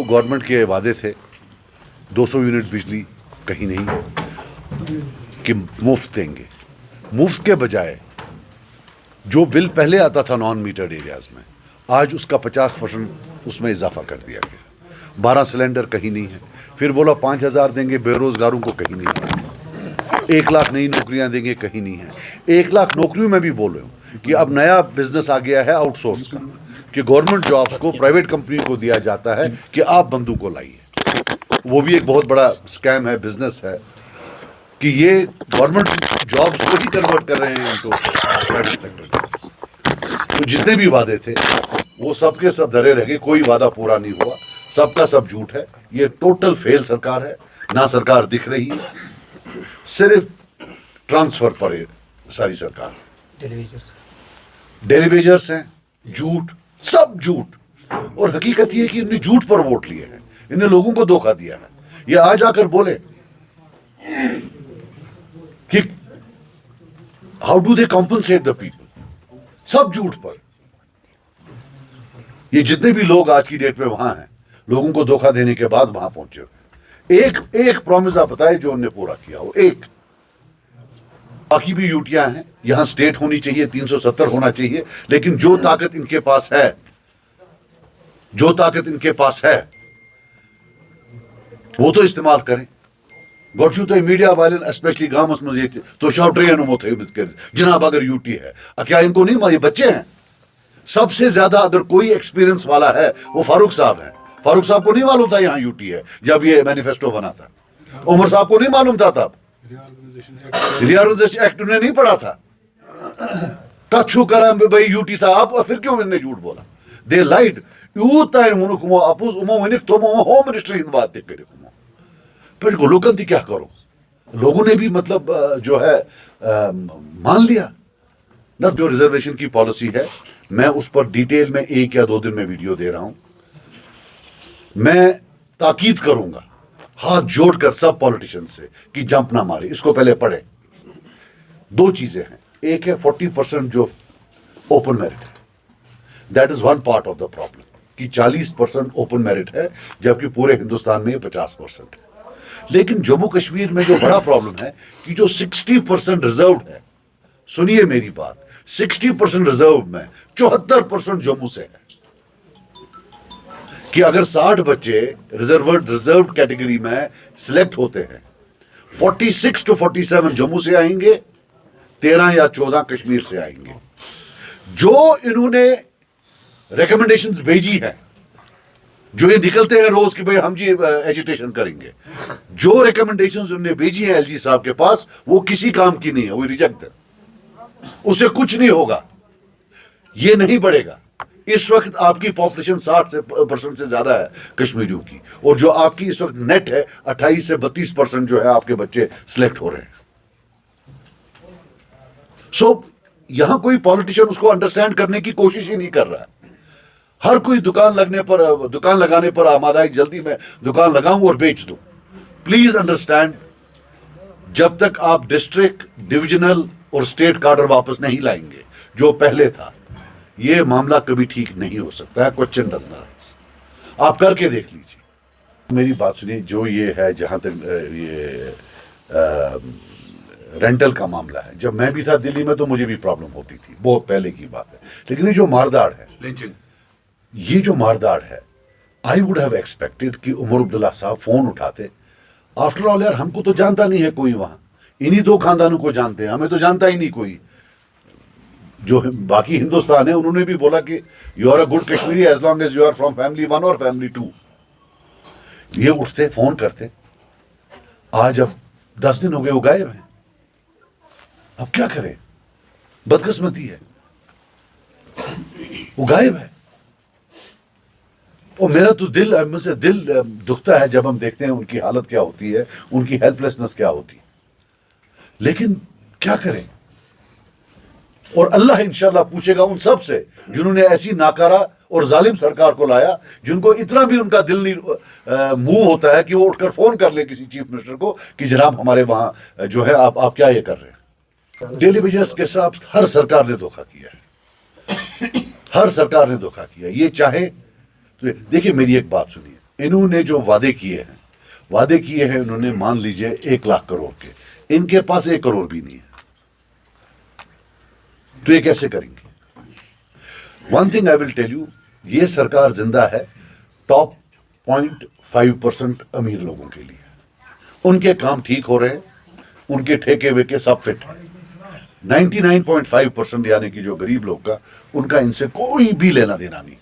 Government کے وعدے تھے 200 یونٹ بجلی کہیں نہیں کہ مفت دیں گے. مفت کے بجائے جو بل پہلے آتا تھا نان میٹرڈ ایریاز میں آج اس کا 50% اس میں اضافہ کر دیا گیا. 12 سلنڈر کہیں نہیں ہے. پھر بولا 5,000 دیں گے بے روزگاروں کو کہیں نہیں ہے. 1 لاکھ نئی نوکریاں دیں گے کہیں نہیں ہے. 1 لاکھ نوکریوں میں بھی بول رہے ہوں کہ اب نیا بزنس آ گیا ہے آؤٹ سورس کا کہ گورنمنٹ جابس کو پرائیویٹ کمپنی کو دیا جاتا ہے کہ آپ بندوں کو لائیے. وہ بھی ایک بہت بڑا اسکیم ہے, بزنس ہے کہ یہ گورنمنٹ جابس کو ہی کنورٹ کر رہے ہیں ان کو پرائیویٹ سیکٹر. تو جتنے بھی وعدے تھے وہ سب کے سب دھرے رہ گئے, کوئی وعدہ پورا نہیں ہوا, سب کا سب جھوٹ ہے. یہ ٹوٹل فیل سرکار ہے. نہ سرکار دکھ رہی ہے, صرف ٹرانسفر پر ہے ساری سرکار. ڈیلی ویجرز ہیں, جھوٹ, سب جھوٹ. اور حقیقت یہ ہے کہ انہوں نے جھوٹ پر ووٹ لیے ہیں, انہیں لوگوں کو دھوکہ دیا ہے. یہ آج آ کر بولے کہ how do they compensate the people, سب جھوٹ پر. یہ جتنے بھی لوگ آج کی ڈیٹ پہ وہاں ہیں لوگوں کو دھوکہ دینے کے بعد وہاں پہنچے ہوئے. ایک پرومس آپ بتائے جو انہوں نے پورا کیا ہو, ایک. باقی بھی یوٹیاں ہیں, یہاں سٹیٹ ہونی چاہیے, 370 ہونا چاہیے, لیکن جو طاقت ان کے پاس ہے, جو طاقت ان کے پاس ہے وہ تو استعمال کریں. گوٹشو تو میڈیا والن اسپیشلی گامس مز یہ تو شاو ٹرین ہمو تھومت کر جناب اگر یوٹی ہے, کیا ان کو نہیں, یہ بچے ہیں. سب سے زیادہ اگر کوئی ایکسپیرینس والا ہے وہ فاروق صاحب ہیں. فاروق صاحب کو نہیں معلوم تھا یہاں یوٹی ہے جب یہ مینیفیسٹو بنا تھا. عمر صاحب کو نہیں معلوم تھا تب, ری آرگنائزیشن ایکٹ انہیں نہیں پڑھا تھا. کچھو کرا بھائی یوٹی تھا, آپ پھر کیوں انہیں جھوٹ بولا؟ دے لائٹ. یوت ونک ہمو اپوز امو ونک تم ہوم منسٹری ہند بات تک کرک ہمو پھر لوگن تھی کیا کرو. لوگوں نے بھی مطلب جو ہے مان لیا نہ. جو ریزرویشن کی پالیسی ہے میں اس پر ڈیٹیل میں 1 یا 2 دن میں ویڈیو دے رہا ہوں. میں تاکید کروں گا ہاتھ جوڑ کر سب پولیٹیشین سے کہ جمپ نہ مارے, اس کو پہلے پڑھیں. 2 چیزیں ہیں, ایک ہے 40% جو اوپن میرٹ ہے, that is 1 part of the problem کہ 40% اوپن میرٹ ہے جبکہ پورے ہندوستان میں یہ 50% ہے. لیکن جموں کشمیر میں جو بڑا پرابلم ہے کہ جو 60% ریزروڈ ہے, سنیے میری بات, 60% ریزرو میں 74% جموں سے ہے. کہ اگر 60 بچے ریزروڈ کیٹیگری میں سلیکٹ ہوتے ہیں 46 to 47 جموں سے آئیں گے, 13 یا 14 کشمیر سے آئیں گے. جو انہوں نے ریکمنڈیشنز بھیجی ہیں, جو یہ نکلتے ہیں روز کہ بھئی ہم جی ایجیٹیشن کریں گے, جو ریکمنڈیشنز انہوں نے بھیجی ہیں ایل جی صاحب کے پاس وہ کسی کام کی نہیں ہے, وہ ریجیکٹ ہے. اسے کچھ نہیں ہوگا, یہ نہیں بڑھے گا. اس وقت آپ کی پاپولیشن 60% سے زیادہ ہے کشمیریوں کی, اور جو آپ کی اس وقت نیٹ ہے 28 سے 32% جو ہے آپ کے بچے سلیکٹ ہو رہے ہیں. سو یہاں کوئی پالیٹیشین اس کو انڈرسٹینڈ کرنے کی کوشش ہی نہیں کر رہا ہے. ہر کوئی دکان لگانے پر آمادہ ہے, جلدی میں دکان لگاؤں اور بیچ دوں. پلیز انڈرسٹینڈ, جب تک آپ ڈسٹرکٹ, ڈویژنل اور اسٹیٹ کارڈر واپس نہیں لائیں گے جو پہلے تھا, یہ معاملہ کبھی ٹھیک نہیں ہو سکتا ہے. Question does not rise. آپ کر کے دیکھ لیجیے. میری بات سنیے, جو یہ ہے جہاں تک یہ رینٹل کا معاملہ ہے, جب میں بھی تھا دلی میں تو مجھے بھی پرابلم ہوتی تھی, بہت پہلے کی بات ہے. لیکن یہ جو مارداڑ ہے, یہ جو مارداڑ ہے, آئی ووڈ ہیو ایکسپیکٹڈ کہ عمر عبداللہ صاحب فون اٹھاتے. آفٹر آل یار ہم کو تو جانتا نہیں ہے کوئی وہاں, انہی 2 خاندانوں کو جانتے ہیں, ہمیں تو جانتا ہی نہیں کوئی. جو باقی ہندوستان ہے انہوں نے بھی بولا کہ you are a good Kashmiri as long as you are from family 1 اور فیملی 2. یہ اٹھتے فون کرتے. آج اب 10 دن ہو گئے وہ غائب ہیں. اب کیا کریں, بدقسمتی ہے, وہ غائب ہے. اور میرا تو دل دکھتا ہے جب ہم دیکھتے ہیں ان کی حالت کیا ہوتی ہے, ان کی ہیلپ لیسنس کیا ہوتی ہے. لیکن کیا کریں, اور اللہ انشاءاللہ پوچھے گا ان سب سے جنہوں نے ایسی ناکارہ اور ظالم سرکار کو لایا, جن کو اتنا بھی ان کا دل نہیں موو ہوتا ہے کہ وہ اٹھ کر فون کر لے کسی چیف منسٹر کو کہ جناب ہمارے وہاں جو ہے آپ کیا یہ کر رہے ہیں. ڈیلی ویجرز کے ساتھ ہر سرکار نے دھوکہ کیا ہے, ہر سرکار نے دھوکہ کیا. یہ چاہے تو دیکھیے میری ایک بات سنیے, انہوں نے جو وعدے کیے ہیں انہوں نے مان لیجئے 1,00,000 کروڑ کے، ان کے پاس 1 کروڑ بھی نہیں ہے، تو یہ کیسے کریں گے؟ One thing I will tell you, یہ سرکار زندہ ہے ٹاپ 0.5% امیر لوگوں کے لیے، ان کے کام ٹھیک ہو رہے ہیں، ان کے ٹھیکے ویکے سب فٹ ہیں، 99.5% یعنی کہ جو غریب لوگ کا، ان کا ان سے کوئی بھی لینا دینا نہیں.